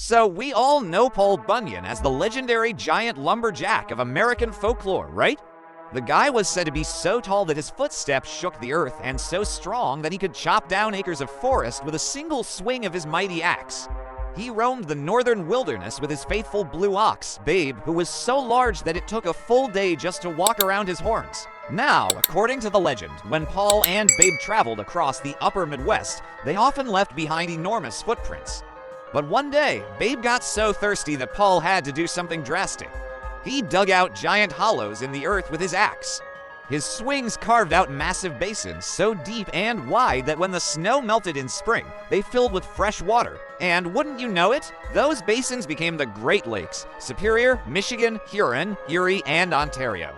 So we all know Paul Bunyan as the legendary giant lumberjack of American folklore, right? The guy was said to be so tall that his footsteps shook the earth, and so strong that he could chop down acres of forest with a single swing of his mighty axe. He roamed the northern wilderness with his faithful blue ox, Babe, who was so large that it took a full day just to walk around his horns. Now, according to the legend, when Paul and Babe traveled across the upper Midwest, they often left behind enormous footprints. But one day, Babe got so thirsty that Paul had to do something drastic. He dug out giant hollows in the earth with his axe. His swings carved out massive basins so deep and wide that when the snow melted in spring, they filled with fresh water. And wouldn't you know it, those basins became the Great Lakes: Superior, Michigan, Huron, Erie, and Ontario.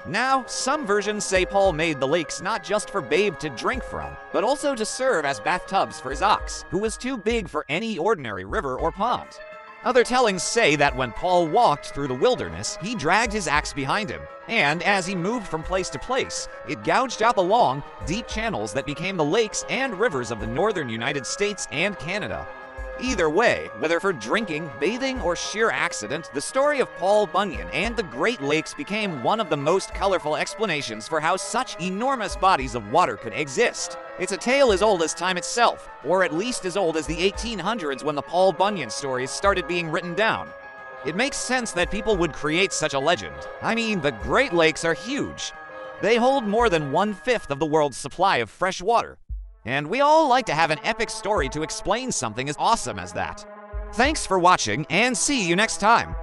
Now, some versions say Paul made the lakes not just for Babe to drink from, but also to serve as bathtubs for his ox, who was too big for any ordinary river or pond. Other tellings say that when Paul walked through the wilderness, he dragged his axe behind him, and as he moved from place to place, it gouged out the long, deep channels that became the lakes and rivers of the northern United States and Canada. Either way, whether for drinking, bathing, or sheer accident, the story of Paul Bunyan and the Great Lakes became one of the most colorful explanations for how such enormous bodies of water could exist. It's a tale as old as time itself, or at least as old as the 1800s when the Paul Bunyan stories started being written down. It makes sense that people would create such a legend. I mean, the Great Lakes are huge. They hold more than 1/5 of the world's supply of fresh water. And we all like to have an epic story to explain something as awesome as that. Thanks for watching, and see you next time.